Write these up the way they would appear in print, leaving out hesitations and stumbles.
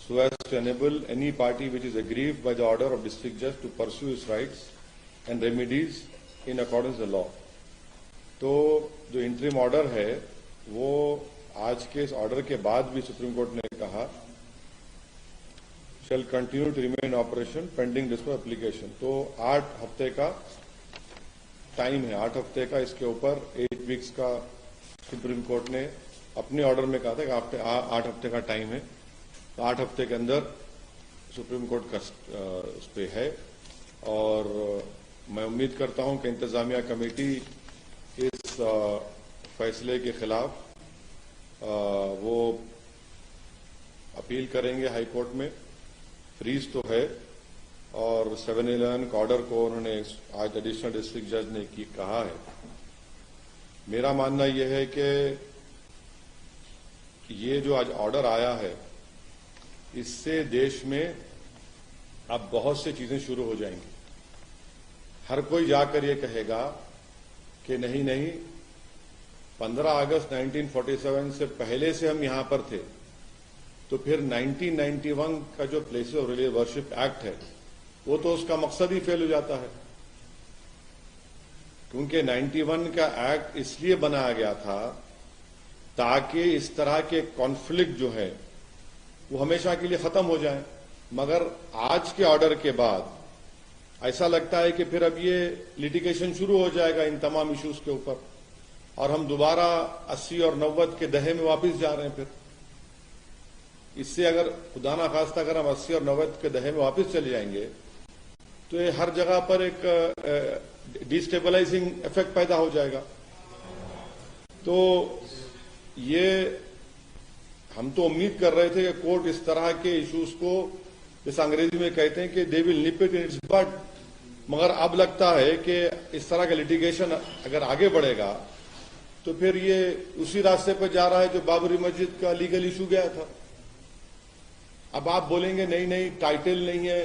so as to enable any party which is aggrieved by the order of district judge to pursue its rights and remedies in accordance with the law. तो जो interim order है वो आज के इस order के बाद भी सुप्रीम कोर्ट ने कहा shall continue to remain in operation pending disposal application. तो 8 हफ्ते का टाइम है, 8 हफ्ते का इसके ऊपर 8 वीक्स का सुप्रीम कोर्ट ने अपने ऑर्डर में कहा था कि 8 हफ्ते का टाइम है, तो 8 हफ्ते के अंदर सुप्रीम कोर्ट का उस पे है। और मैं उम्मीद करता हूं कि इंतजामिया कमेटी इस फैसले के खिलाफ वो अपील करेंगे हाई कोर्ट में। फ्रीज तो है और 711 का ऑर्डर को उन्होंने आज एडिशनल डिस्ट्रिक्ट जज ने कहा है। मेरा मानना यह है कि ये जो आज ऑर्डर आया है इससे देश में अब बहुत सी चीजें शुरू हो जाएंगी। हर कोई जाकर ये कहेगा कि नहीं नहीं 15 अगस्त 1947 से पहले से हम यहां पर थे, तो फिर 1991 का जो places of religious worship act है वो तो उसका मकसद ही फेल हो जाता है, क्योंकि 91 का एक्ट इसलिए बनाया गया था ताकि इस तरह के कॉन्फ्लिक्ट जो है वो हमेशा के लिए खत्म हो जाए। मगर आज के ऑर्डर के बाद ऐसा लगता है कि फिर अब ये लिटिगेशन शुरू हो जाएगा इन तमाम इश्यूज के ऊपर और हम दोबारा 80 और 90 के दहे में वापस जा रहे हैं। फिर इससे अगर खुदा ना खास्ता अगर हम 80 और 90 के दहे में वापस चले जाएंगे तो ये हर जगह पर एक डिस्टेबलाइजिंग इफेक्ट पैदा हो जाएगा। तो ये हम तो उम्मीद कर रहे थे कि कोर्ट इस तरह के इश्यूज को, जैसे अंग्रेजी में कहते हैं कि they will nib it in it's but, मगर अब लगता है कि इस तरह का लिटिगेशन अगर आगे बढ़ेगा तो फिर ये उसी रास्ते पर जा रहा है जो बाबरी मस्जिद का लीगल इशू गया था। अब आप बोलेंगे नहीं नहीं टाइटल नहीं है,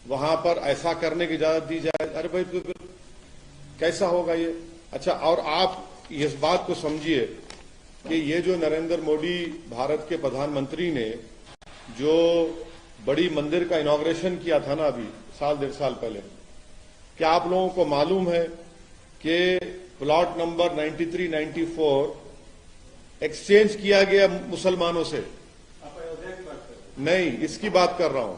वहां पर ऐसा करने की इजाजत दी जाए। अरे भाई तो फिर कैसा होगा ये? अच्छा, और आप इस बात को समझिए कि ये जो नरेंद्र मोदी भारत के प्रधानमंत्री ने जो बड़ी मंदिर का इनॉग्रेशन किया था ना अभी साल 1.5 साल पहले, क्या आप लोगों को मालूम है कि प्लॉट नंबर 93-94 एक्सचेंज किया गया मुसलमानों से? नहीं, इसकी बात कर रहा हूं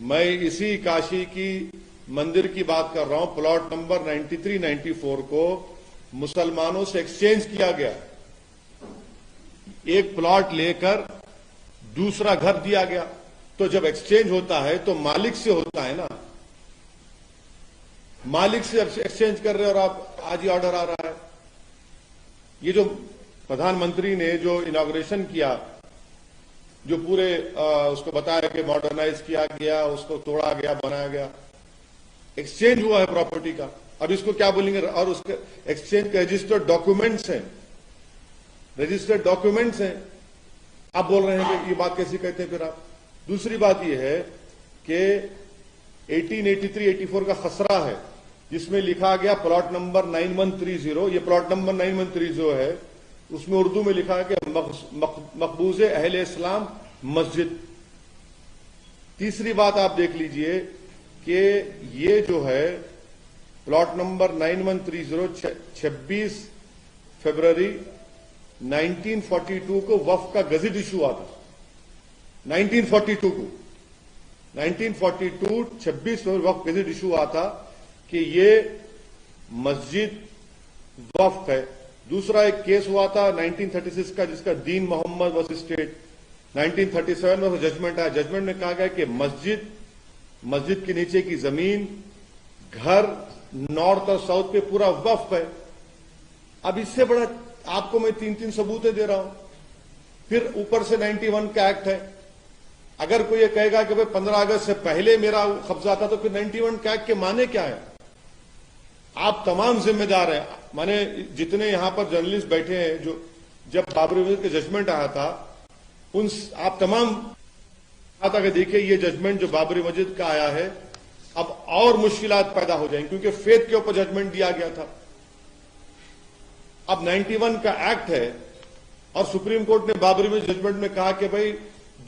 मैं, इसी काशी की मंदिर की बात कर रहा हूं। प्लॉट नंबर 93-94 को मुसलमानों से एक्सचेंज किया गया। एक प्लॉट लेकर दूसरा घर दिया गया। तो जब एक्सचेंज होता है तो मालिक से होता है ना, मालिक से एक्सचेंज कर रहे हो और आप आज ही ऑर्डर आ रहा है। ये जो प्रधानमंत्री ने जो इनॉग्रेशन किया, जो पूरे उसको बताया कि मॉडर्नाइज किया गया, उसको तोड़ा गया, बनाया गया, एक्सचेंज हुआ है प्रॉपर्टी का। अब इसको क्या बोलेंगे? और उसके एक्सचेंज के रजिस्टर्ड डॉक्यूमेंट्स हैं, रजिस्टर्ड डॉक्यूमेंट्स हैं। आप बोल रहे हैं कि ये बात कैसी कहते हैं फिर आप? दूसरी बात यह है कि 1883-84 का खसरा है जिसमें लिखा गया प्लॉट नंबर 9130, ये प्लॉट नंबर 9130 है, उसमें उर्दू में लिखा है कि मकबूज़े अहले इस्लाम मस्जिद। तीसरी बात आप देख लीजिए कि ये जो है प्लॉट नंबर 9130 26 फरवरी 1942 को वक्फ का गजट इशू हुआ था। 1942 को 1942 26 फरवरी वक्फ गजट इशू हुआ था कि ये मस्जिद वक्फ है। दूसरा एक केस हुआ था 1936 का जिसका दीन मोहम्मद वर्सेस स्टेट, 1937 में जजमेंट आया। जजमेंट में कहा गया कि मस्जिद के नीचे की जमीन, घर नॉर्थ और साउथ पे पूरा वक्फ है। अब इससे बड़ा आपको मैं 3 सबूतें दे रहा हूं। फिर ऊपर से 91 का एक्ट है। अगर कोई ये कहेगा कि भाई 15 अगस्त से पहले मेरा कब्जा था, तो फिर 91 का एक्ट के माने क्या है? आप तमाम जिम्मेदार हैं। माने जितने यहां पर जर्नलिस्ट बैठे हैं, जो जब बाबरी मस्जिद का जजमेंट आया था, उन आप तमाम आता कि देखिए ये जजमेंट जो बाबरी मस्जिद का आया है, अब और मुश्किलात पैदा हो जाएंगी क्योंकि फेथ के ऊपर जजमेंट दिया गया था। अब 91 का एक्ट है और सुप्रीम कोर्ट ने बाबरी मस्जिद जजमेंट में कहा कि भाई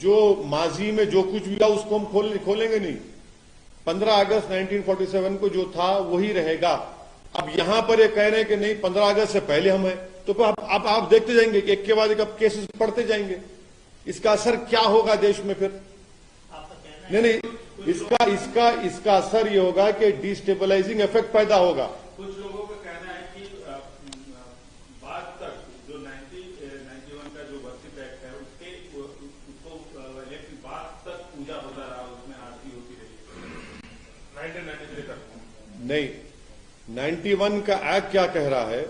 जो माजी में जो कुछ भी था उसको हम खोलेंगे नहीं। 15 अगस्त 1947 को जो था वही रहेगा। अब यहां पर ये कह रहे हैं कि नहीं 15 अगस्त से पहले हम है, तो फिर अब आप देखते जाएंगे कि एक के बाद एक अब केसेस पढ़ते जाएंगे। इसका असर क्या होगा देश में फिर? नहीं, इसका असर ये होगा कि डिस्टेबलाइजिंग इफेक्ट पैदा होगा। कुछ लोगों का कहना है कि बाद तक जो 91 का जो वर्षिप एक्ट है उसको इलेक्शन बाद तक पूजा होता रहा, उसमें आरती होती रही 1993 तक। नहीं, 91 का एक्ट क्या कह रहा है?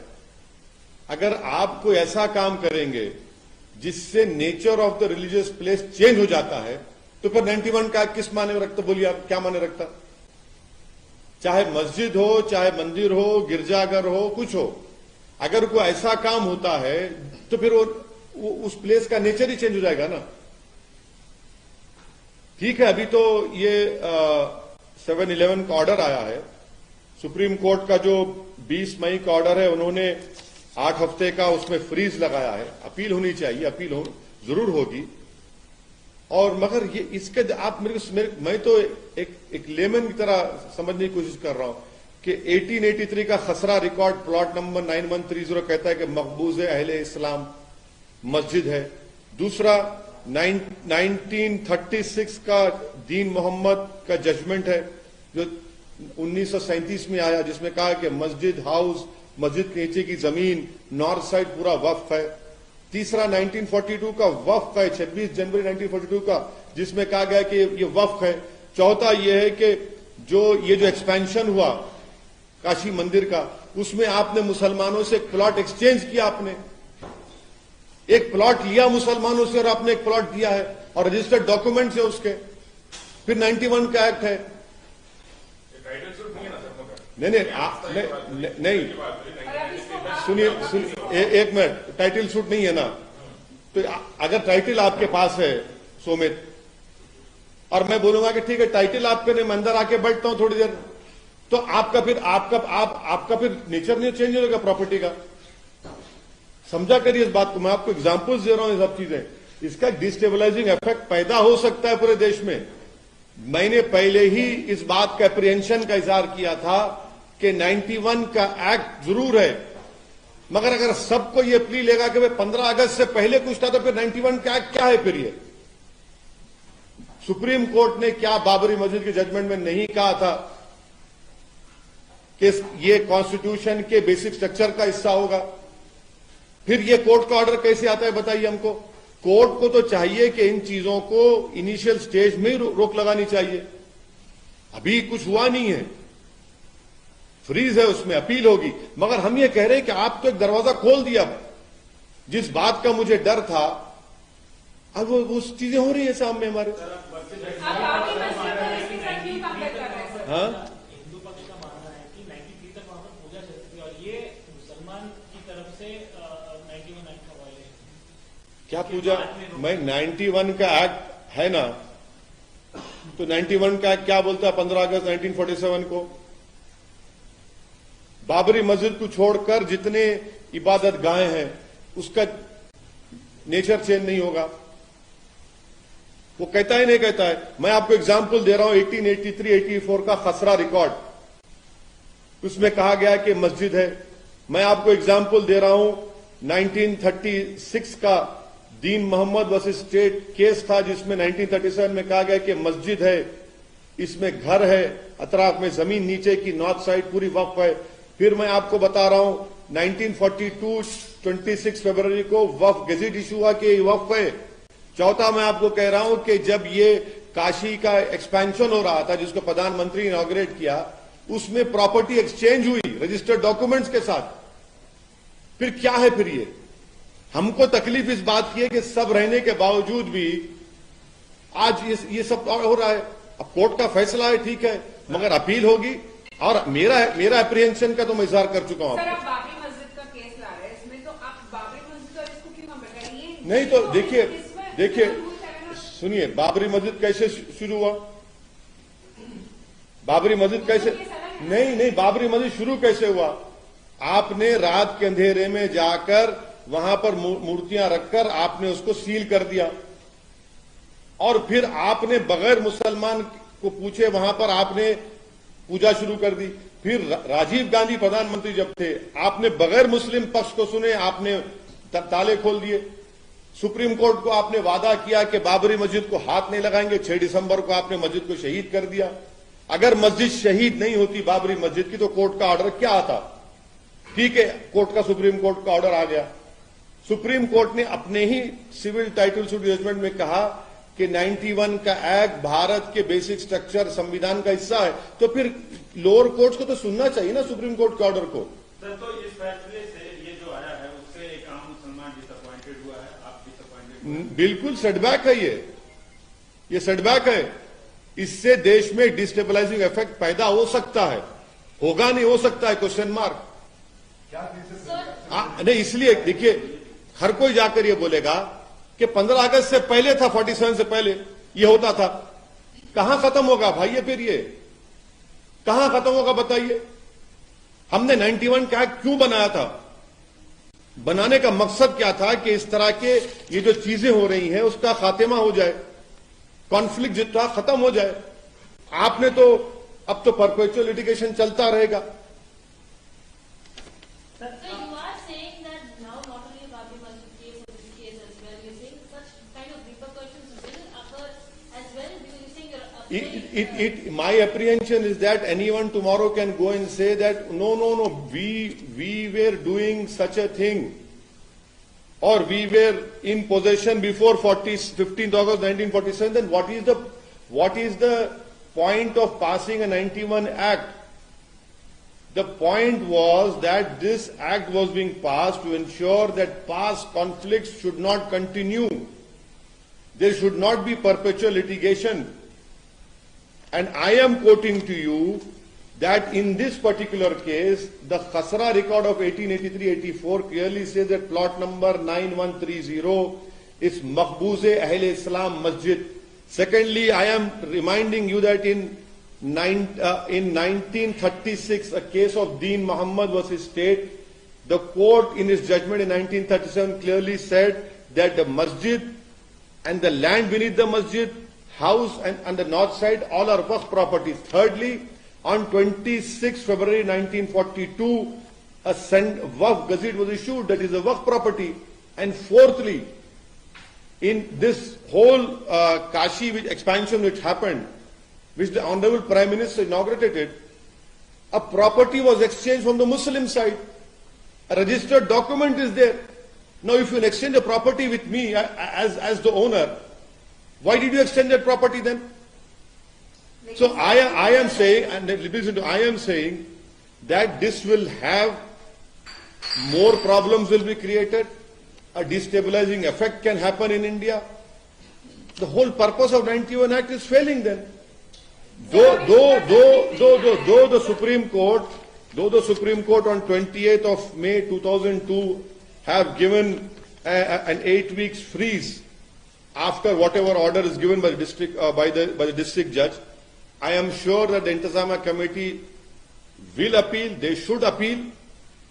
अगर आप कोई ऐसा काम करेंगे जिससे nature of the religious place change हो जाता है तो फिर 91 का एक्ट किस माने रखता? बोलिए आप, क्या माने रखता? चाहे मस्जिद हो, चाहे मंदिर हो, गिरजाघर हो, कुछ हो, अगर कोई ऐसा काम होता है तो फिर वो उस प्लेस का नेचर ही चेंज हो जाएगा ना। ठीक है, अभी तो ये 7/11 का ऑर्डर आया है सुप्रीम कोर्ट का, जो 20 मई का ऑर्डर है, उन्होंने 8 हफ्ते का उसमें फ्रीज लगाया है। अपील होनी चाहिए, अपील जरूर होगी। और मगर ये इसके आप मैं तो एक लेमन की तरह समझने की कोशिश कर रहा हूं कि 1883 का खसरा रिकॉर्ड प्लॉट नंबर 9130 कहता है कि मकबूज अहले इस्लाम मस्जिद है। दूसरा 1936 का दीन मोहम्मद का जजमेंट है जो 1937 में आया, जिसमें कहा कि मस्जिद हाउस, मस्जिद के नीचे की जमीन, नॉर्थ साइड पूरा वक्फ है। तीसरा 1942 का वक्फ है, 26 जनवरी 1942 का, जिसमें कहा गया कि ये वक्फ है। चौथा ये है कि ये जो एक्सपेंशन हुआ काशी मंदिर का, उसमें आपने मुसलमानों से एक प्लॉट एक्सचेंज किया, आपने एक प्लॉट लिया मुसलमानों से और आपने एक प्लॉट दिया है और रजिस्टर्ड डॉक्यूमेंट्स है उसके। फिर 91 का एक्ट है। नहीं, सुनिए एक मिनट, टाइटल सूट नहीं है ना। तो अगर टाइटल आपके पास है सोमित, और मैं बोलूंगा कि ठीक है टाइटल आपके नहीं, मैं अंदर आके बैठता हूं थोड़ी देर, तो आपका फिर नेचर नहीं चेंज होगा प्रॉपर्टी का। समझा करिए इस बात को, मैं आपको एग्जांपल्स दे रहा हूं, ये सब चीजें, इसका डिस्टेबलाइजिंग इफेक्ट पैदा हो सकता है पूरे देश में। मैंने पहले ही इस बात का अप्रीहेंशन का इजहार किया था कि 91 का एक्ट जरूर है, मगर अगर सबको ये प्ली लेगा कि 15 अगस्त से पहले कुछ था तो फिर 91 का एक्ट क्या है? फिर ये सुप्रीम कोर्ट ने क्या बाबरी मस्जिद के जजमेंट में नहीं कहा था कि ये कॉन्स्टिट्यूशन के बेसिक स्ट्रक्चर का हिस्सा होगा? फिर ये कोर्ट का ऑर्डर कैसे आता है बताइए हमको? कोर्ट को तो चाहिए कि इन चीजों को इनिशियल स्टेज में ही रोक लगानी चाहिए। अभी कुछ हुआ नहीं है, फ्रीज है, उसमें अपील होगी। मगर हम ये कह रहे हैं कि आप तो एक दरवाजा खोल दिया। जिस बात का मुझे डर था अब वो चीजें हो रही है सामने हमारे। हाँ, हिंदू पक्ष का मानना है कि 93 तक वहां पर पूजा चलती थी और ये मुसलमान की तरफ से 91 एक्ट का वायलेशन। क्या पूजा? मैं 91 का एक्ट है ना, तो 91 का एक्ट क्या बोलता है? 15 अगस्त 1947 को बाबरी मस्जिद को छोड़कर जितने इबादत गाहें हैं उसका नेचर चेंज नहीं होगा। वो कहता ही नहीं कहता है। मैं आपको एग्जाम्पल दे रहा हूं 1883-84 का खसरा रिकॉर्ड, उसमें कहा गया कि मस्जिद है। मैं आपको एग्जाम्पल दे रहा हूं 1936 का दीन मोहम्मद वर्सेस स्टेट केस था, जिसमें 1937 में कहा गया कि मस्जिद है, इसमें घर है, अतराफ में जमीन नीचे की नॉर्थ साइड पूरी वक्फ है। फिर मैं आपको बता रहा हूं 1942 26 फरवरी को वक्फ गेजेट इशू हुआ कि वक्फ है। चौथा मैं आपको कह रहा हूं कि जब ये काशी का एक्सपेंशन हो रहा था जिसको प्रधानमंत्री ने इनॉग्रेट किया, उसमें प्रॉपर्टी एक्सचेंज हुई रजिस्टर्ड डॉक्यूमेंट्स के साथ। फिर क्या है? फिर ये हमको तकलीफ इस बात की है कि सब रहने के बावजूद भी आज ये सब हो रहा है। अब कोर्ट का फैसला है, ठीक है, मगर अपील होगी। और मेरा अप्रीहेंशन का तो मैं इजहार कर चुका हूं। सर, आप बाबरी मस्जिद का केस ला रहे हैं, इसमें तो आप बाबरी मस्जिद और इसको क्यों कंपेयर कर रही हैं? नहीं तो देखिए सुनिए, बाबरी मस्जिद कैसे शुरू हुआ? बाबरी मस्जिद कैसे नहीं, बाबरी मस्जिद शुरू कैसे हुआ? आपने रात के अंधेरे में जाकर वहां पर मूर्तियां रखकर आपने उसको सील कर दिया। और फिर आपने बगैर मुसलमान को पूछे वहां पर आपने पूजा शुरू कर दी। फिर राजीव गांधी प्रधानमंत्री जब थे, आपने बगैर मुस्लिम पक्ष को सुने आपने ताले खोल दिए। सुप्रीम कोर्ट को आपने वादा किया कि बाबरी मस्जिद को हाथ नहीं लगाएंगे, 6 दिसंबर को आपने मस्जिद को शहीद कर दिया। अगर मस्जिद शहीद नहीं होती बाबरी मस्जिद की तो कोर्ट का ऑर्डर क्या आता? ठीक है, कोर्ट का सुप्रीम कोर्ट का ऑर्डर आ गया। सुप्रीम कोर्ट ने अपने ही सिविल टाइटल सूट जजमेंट में कहा कि 91 का एक्ट भारत के बेसिक स्ट्रक्चर संविधान का हिस्सा है, तो फिर लोअर कोर्ट्स को तो सुनना चाहिए ना सुप्रीम कोर्ट के ऑर्डर को। सर, तो इस फैसले से ये जो आया है उससे एक आम मुसलमान डिसअपॉइंटेड हुआ है, आप डिसअपॉइंटेड? बिल्कुल सेटबैक है ये सेटबैक है। इससे देश में डिस्टेबलाइजिंग इफेक्ट पैदा हो सकता है, होगा नहीं हो सकता है, क्वेश्चन मार्क। नहीं, इसलिए देखिए हर कोई जाकर ये बोलेगा कि 15 अगस्त से पहले था, 47 से पहले ये होता था। कहां खत्म होगा भाई ये? फिर ये कहां खत्म होगा बताइए? हमने 91 का एक्ट क्यों बनाया था? बनाने का मकसद क्या था कि इस तरह के ये जो चीजें हो रही हैं उसका खात्मा हो जाए, कॉन्फ्लिक्ट जितना खत्म हो जाए। आपने तो अब तो परपेचुअल लिटिगेशन चलता रहेगा। So you are saying that now not only Babri Masjid case or this case as well, you're saying such kind of repercussions will occur as well, because you're saying you're My apprehension is that anyone tomorrow can go and say that no, we were doing such a thing, or we were in possession before 15th August 1947. Then what is the point of passing a 91 Act? The point was that this act was being passed to ensure that past conflicts should not continue. There should not be perpetual litigation. And I am quoting to you that in this particular case, the Khasra record of 1883-84 clearly says that plot number 9130 is Maqbooze Ahl Islam Masjid. Secondly, I am reminding you that in 1936, a case of Deen Muhammad versus State, the court in its judgment in 1937 clearly said that the masjid and the land beneath the masjid, house and on the north side, all are waqf properties. Thirdly, on 26 February 1942, a waqf gazette was issued that is a waqf property. And fourthly, in this whole Kashi expansion which happened, which the Honorable Prime Minister inaugurated, a property was exchanged from the Muslim side. A registered document is there. Now if you exchange a property with me as the owner, why did you exchange that property then? So I am saying, and listen to, I am saying that this will have more problems will be created, a destabilizing effect can happen in India. The whole purpose of 91 Act is failing then. Though the Supreme Court on 28th of May 2002 have given an 8 weeks freeze after whatever order is given by the district by the district judge, I am sure that the Intizamiya Committee will appeal. They should appeal,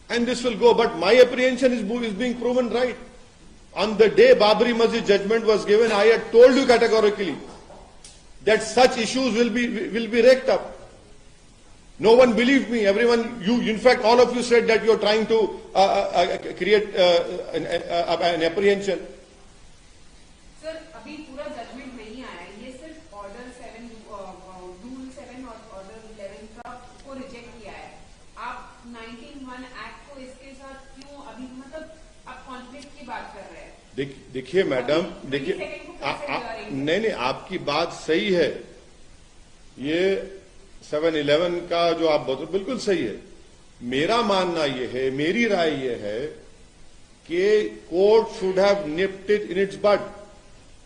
and this will go. But my apprehension is being proven right. On the day Babri Masjid judgment was given, I had told you categorically that such issues will be raked up. No one believed me. Everyone, in fact, all of you said that you are trying to create an apprehension. Sir, अभी पूरा judgement नहीं आया है, ये सिर्फ order 7, rule 7 और order 11 का को रिजेक्ट किया है। आप 91 एक्ट को इसके साथ क्यों अभी मतलब आप कॉन्फ्लिक्ट की बात कर रहे हैं? देखिए मैडम, देखिए नहीं, आपकी बात सही है। ये 7-11 का जो आप बोल बिल्कुल सही है। मेरा मानना ये है, मेरी राय ये है कि court should have nipped it in its bud.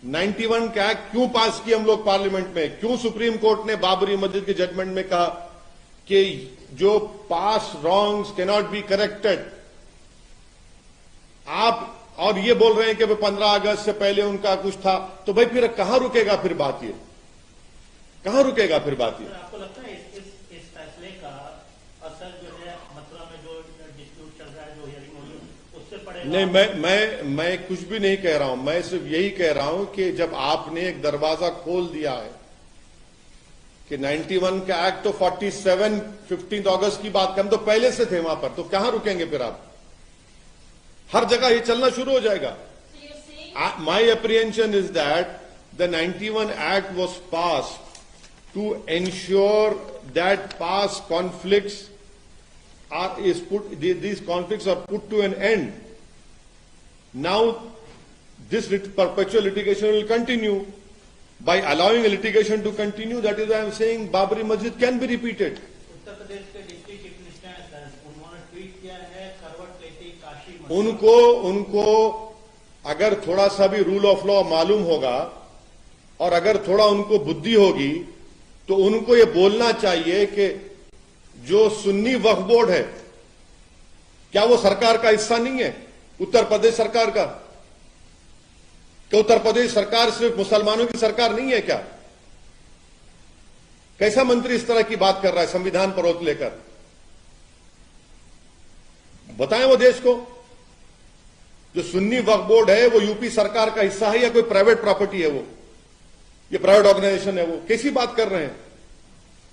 91 का एक्ट क्यों पास किया हम लोग पार्लियामेंट में? क्यों सुप्रीम कोर्ट ने बाबरी मस्जिद के जजमेंट में कहा कि जो past wrongs can not be corrected? आप और ये बोल रहे हैं कि 15 अगस्त से पहले उनका कुछ था, तो भाई फिर कहां रुकेगा फिर बात? ये कहां रुकेगा फिर बात? ये आपको लगता है इस फैसले का असर जो है मथुरा में जो डिस्प्यूट चल रहा है, जो हियरिंग हो रही है, उससे पड़ेगा? नहीं, मैं कुछ भी नहीं कह रहा हूं। मैं सिर्फ यही कह रहा हूं कि जब आपने एक दरवाजा खोल दिया है कि 91 का एक्ट तो 47 15 अगस्त की बात कर, हम तो पहले से थे वहां पर, तो कहां रुकेंगे फिर आप? हर जगह ये चलना शुरू हो जाएगा। So you're saying My apprehension is that the 91 Act was passed to ensure that past conflicts these conflicts are put to an end. Now, this perpetual litigation will continue. By allowing a litigation to continue, that is why I am saying Babri Masjid can be repeated. Uttar Pradesh के deputy chief minister हैं sir, उन्होंने tweet किया है करवट लेती काशी मस्जिद। उनको अगर थोड़ा सा भी रूल ऑफ लॉ मालूम होगा और अगर थोड़ा उनको बुद्धि होगी तो उनको ये बोलना चाहिए कि जो सुन्नी वक्फ बोर्ड है, क्या वो सरकार का हिस्सा नहीं है? उत्तर प्रदेश सरकार का? क्या उत्तर प्रदेश सरकार सिर्फ मुसलमानों की सरकार नहीं है क्या? कैसा मंत्री इस तरह की बात कर रहा है संविधान पर रोक लेकर? बताएं वो देश को। जो सुन्नी वक्फ बोर्ड है वो यूपी सरकार का हिस्सा है या कोई प्राइवेट प्रॉपर्टी है? वो ये प्राइवेट ऑर्गेनाइजेशन है? वो कैसी बात कर रहे हैं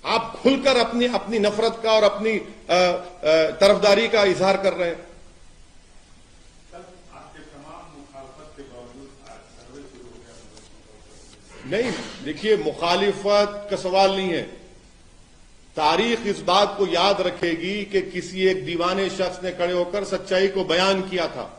आप? खुलकर अपनी अपनी नफरत का और अपनी तरफदारी का इजहार कर रहे हैं। कल आपके तमाम मुखालफत के बावजूद आज सर्वे शुरू हो गया। नहीं, देखिए, मुखालिफत का सवाल नहीं है। तारीख इस बात को याद रखेगी कि किसी एक दीवाने शख्स ने खड़े होकर सच्चाई को बयान किया था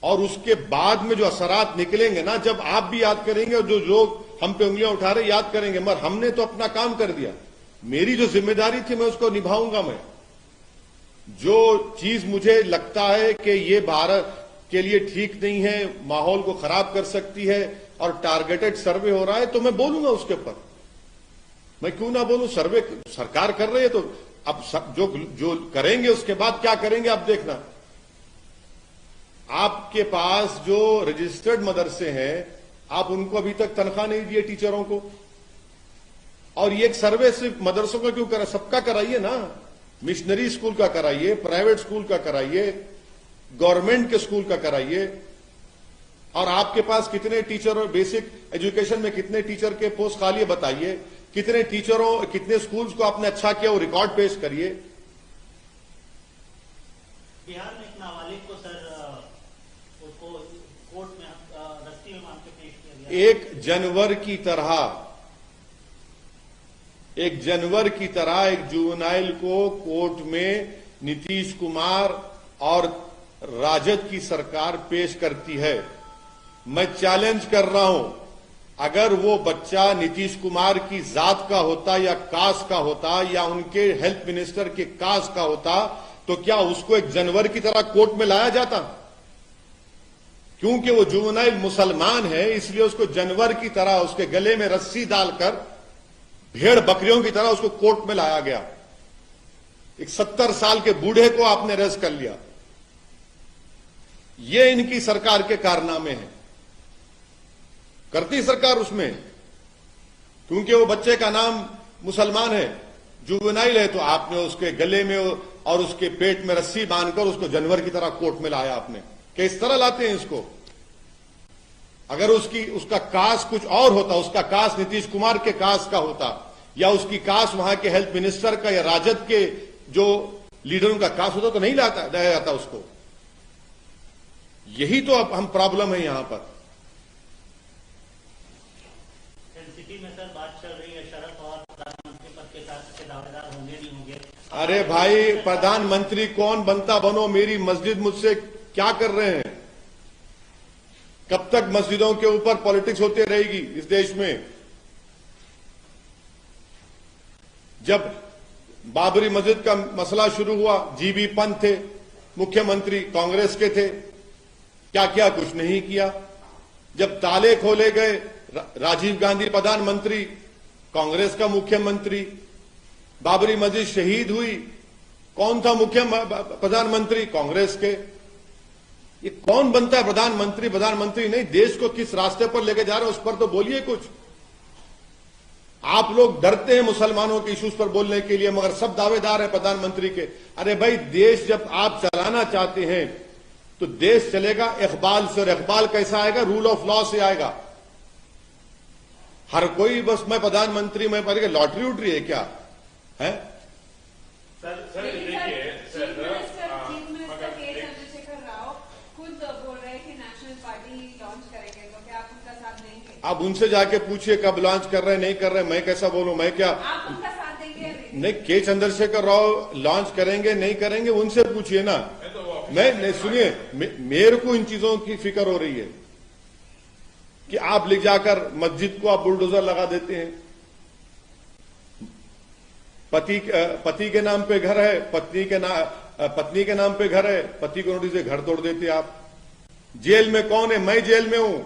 और उसके बाद में जो असरात निकलेंगे ना, जब आप भी याद करेंगे और जो लोग हम पे उंगलियां उठा रहे याद करेंगे, मगर हमने तो अपना काम कर दिया। मेरी जो जिम्मेदारी थी मैं उसको निभाऊंगा। मैं जो चीज मुझे लगता है कि ये भारत के लिए ठीक नहीं है, माहौल को खराब कर सकती है और टारगेटेड सर्वे हो रहा है, तो मैं बोलूंगा उसके ऊपर। मैं क्यों ना बोलूं? सर्वे सरकार कर रही है तो अब जो करेंगे उसके बाद क्या करेंगे आप देखना। आपके पास जो रजिस्टर्ड मदरसे हैं, आप उनको अभी तक तनख्वाह नहीं दिए टीचरों को, और ये एक सर्वे सिर्फ मदरसों का क्यों करा? सबका कराइए ना। मिशनरी स्कूल का कराइए, प्राइवेट स्कूल का कराइए, गवर्नमेंट के स्कूल का कराइए। और आपके पास कितने टीचर और बेसिक एजुकेशन में कितने टीचर के पोस्ट खाली है बताइए। कितने टीचरों, कितने स्कूल्स को आपने अच्छा किया वो रिकॉर्ड पेश करिए। बिहार में एक नाबालिग को सर उसको कोर्ट में रस्सी में बांध के पेश किया गया। 1 जनवरी की तरह एक जुवेनाइल को कोर्ट में नीतीश कुमार और राजद की सरकार पेश करती है। मैं चैलेंज कर रहा हूं, अगर वो बच्चा नीतीश कुमार की जात का होता या कास्ट का होता या उनके हेल्थ मिनिस्टर के कास्ट का होता, तो क्या उसको 1 जनवरी की तरह कोर्ट में लाया जाता? क्योंकि वो जुवेनाइल मुसलमान है, इसलिए उसको जनवरी की तरह उसके गले में रस्सी डालकर भेड़ बकरियों की तरह उसको कोर्ट में लाया गया। एक 70 साल के बूढ़े को आपने अरेस्ट कर लिया। ये इनकी सरकार के कारनामे हैं। करती सरकार उसमें, क्योंकि वो बच्चे का नाम मुसलमान है, जुवेनाइल है, तो आपने उसके गले में और उसके पेट में रस्सी बांधकर उसको जानवर की तरह कोर्ट में लाया आपने। किस तरह लाते हैं इसको? अगर उसका कास्ट कुछ और होता, उसका कास्ट नीतीश कुमार के कास्ट का होता, या उसकी कास्ट वहां के हेल्थ मिनिस्टर का या राजद के जो लीडरों का कास्ट होता, तो नहीं लाया जाता उसको। यही तो अब हम प्रॉब्लम है यहां पर। एनसीपी में सर बात चल रही है, शरद पवार प्रधानमंत्री पद के साथ दावेदार होंगे नहीं होंगे? अरे भाई, प्रधानमंत्री कौन बनता बनो, मेरी मस्जिद मुझसे क्या कर रहे हैं? कब तक मस्जिदों के ऊपर पॉलिटिक्स होती रहेगी इस देश में? जब बाबरी मस्जिद का मसला शुरू हुआ, जीबी पंत थे मुख्यमंत्री, कांग्रेस के थे, क्या किया? कुछ नहीं किया। जब ताले खोले गए, राजीव गांधी प्रधानमंत्री, कांग्रेस का मुख्यमंत्री। बाबरी मस्जिद शहीद हुई, कौन था मुख्य प्रधानमंत्री? कांग्रेस के। ये कौन बनता है प्रधानमंत्री? प्रधानमंत्री नहीं, देश को किस रास्ते पर लेके जा रहे हैं उस पर तो बोलिए कुछ। आप लोग डरते हैं मुसलमानों के इश्यूज पर बोलने के लिए, मगर सब दावेदार हैं प्रधानमंत्री के। अरे भाई, देश जब आप चलाना चाहते हैं तो देश चलेगा इकबाल से, और इकबाल कैसा आएगा? रूल ऑफ लॉ से आएगा। हर कोई बस मैं प्रधानमंत्री, मैं पता लॉटरी उटरी है क्या है? सर लेकिन देखिए चीफ मिनिस्टर के चंद्रशेखर राव खुद बोल रहे हैं कि नेशनल पार्टी लॉन्च करेंगे, तो क्या आप उनका साथ देंगे? आप उनसे जाके पूछिए कब लॉन्च कर रहे हैं, नहीं कर रहे हैं। मैं कैसा बोलूं? मैं क्या? आप उनका साथ देंगे या नहीं? नहीं, के चंद्रशेखर राव लॉन्च करेंगे नहीं करेंगे उनसे पूछिए ना। मैं नहीं, सुनिए, मेरे को इन चीजों की फिक्र हो रही है कि आप ले जाकर मस्जिद को आप बुलडोजर लगा देते हैं। पति के नाम पे घर है, पत्नी के नाम पे घर है, पति को नोटिस से घर तोड़ देते आप। जेल में कौन है? मैं जेल में हूं,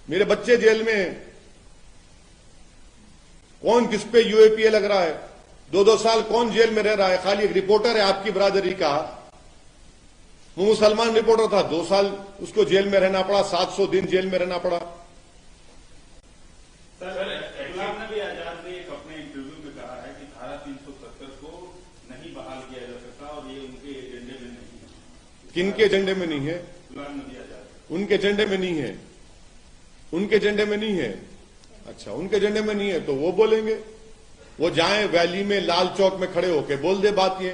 मेरे बच्चे जेल में हैं। कौन किस पे यूएपीए लग रहा है? 2-2 साल कौन जेल में रह रहा है? खाली एक रिपोर्टर है आपकी बरादरी का, वो मुसलमान रिपोर्टर था, 2 साल उसको जेल में रहना पड़ा, 700 दिन जेल में रहना पड़ा। सर, गुलाम नबी आजाद ने एक अपने इंटरव्यू में कहा है कि धारा 370 को नहीं बहाल किया जा सकता और ये उनके एजेंडे में नहीं है। किनके एजेंडे में नहीं है? गुलाम नबी आजाद उनके एजेंडे में नहीं है। उनके एजेंडे में नहीं है। अच्छा, उनके एजेंडे में नहीं है तो वो बोलेंगे, वो जाएं वैली में लाल चौक में खड़े होकर बोल दे बात ये,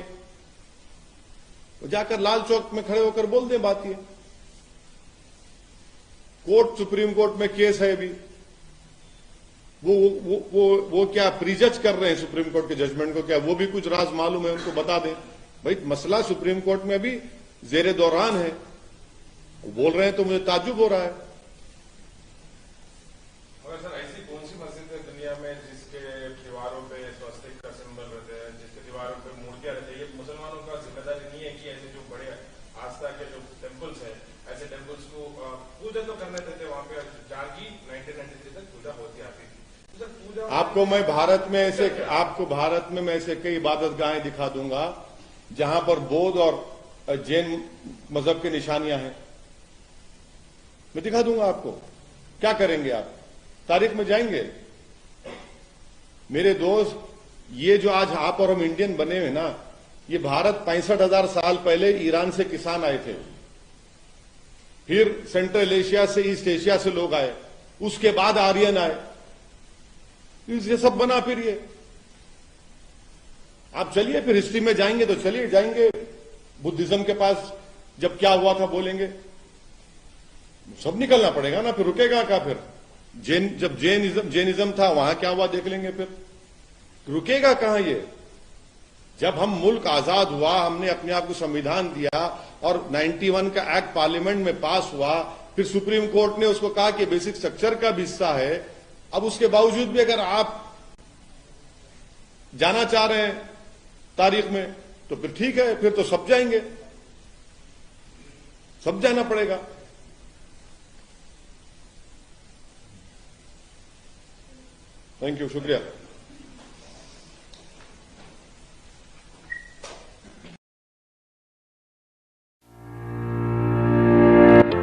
वो जाकर लाल चौक में खड़े होकर बोल दे बात ये। कोर्ट, सुप्रीम कोर्ट में केस है अभी, वो क्या प्रीजज कर रहे हैं सुप्रीम कोर्ट के जजमेंट को? क्या वो भी कुछ राज मालूम है उनको? बता दें भाई, मसला सुप्रीम कोर्ट में अभी जेरे दौरान है, बोल रहे हैं तो मुझे ताज्जुब हो रहा है। मगर सर, ऐसी कौन सी मस्जिद है दुनिया में जिसके दीवारों पे स्वस्तिक का सिंबल रहते हैं, जिसके दीवारों पे मूर्तियां रहती है? ये मुसलमानों का जिम्मेदारी नहीं है कि ऐसे जो बड़े आस्था के जो टेम्पल्स हैं, ऐसे टेम्पल्स को पूजा तो करने देते, वहां पे जागी 1993 तक पूजा होती आती थी। तो सर, पूजा आपको भारत में मैं ऐसे कई इबादत गाहें दिखा दूंगा जहां पर बौद्ध और जैन मजहब की निशानियां हैं, मैं दिखा दूंगा आपको। क्या करेंगे आप? तारीख में जाएंगे? मेरे दोस्त, ये जो आज आप और हम इंडियन बने हुए ना, ये भारत 65,000 साल पहले ईरान से किसान आए थे, फिर सेंट्रल एशिया से, ईस्ट एशिया से लोग आए, उसके बाद आर्यन आए, ये सब बना। फिर ये आप चलिए, फिर हिस्ट्री में जाएंगे तो चलिए, जाएंगे बुद्धिज्म के पास, जब क्या हुआ था बोलेंगे, सब निकलना पड़ेगा ना, फिर रुकेगा क्या? फिर जब जैनिज्म था वहां क्या हुआ देख लेंगे, फिर रुकेगा कहां ये? जब हम मुल्क आजाद हुआ, हमने अपने आप को संविधान दिया और 91 का एक्ट पार्लियामेंट में पास हुआ, फिर सुप्रीम कोर्ट ने उसको कहा कि बेसिक स्ट्रक्चर का भी हिस्सा है। अब उसके बावजूद भी अगर आप जाना चाह रहे हैं तारीख में तो फिर ठीक है, फिर तो सब जाएंगे, सब जाना पड़ेगा। थैंक यू, शुक्रिया।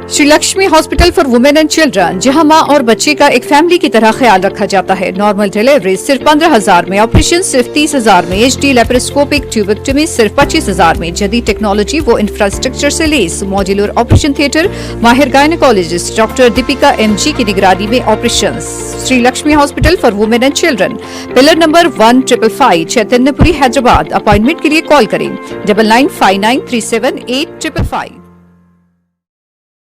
Shri Lakshmi hospital for women and children, जहां मां और बच्चे का एक फैमिली की तरह ख्याल रखा जाता है। नॉर्मल डिलीवरी सिर्फ 15,000 में, ऑपरेशन सिर्फ 30,000 में, HD लेप्रोस्कोपिक ट्यूबेक्टमी सिर्फ 25,000 में, जदीद टेक्नोलॉजी वो इंफ्रास्ट्रक्चर से लेस, मॉड्यूलर ऑपरेशन थिएटर, माहिर गायनेकोलॉजिस्ट डॉक्टर दीपिका MG की निगरानी में operation. Shri Lakshmi hospital for women and children, pillar number 1555, Chaitanyapuri, Hyderabad. Appointment के लिए कॉल करें 9959378555।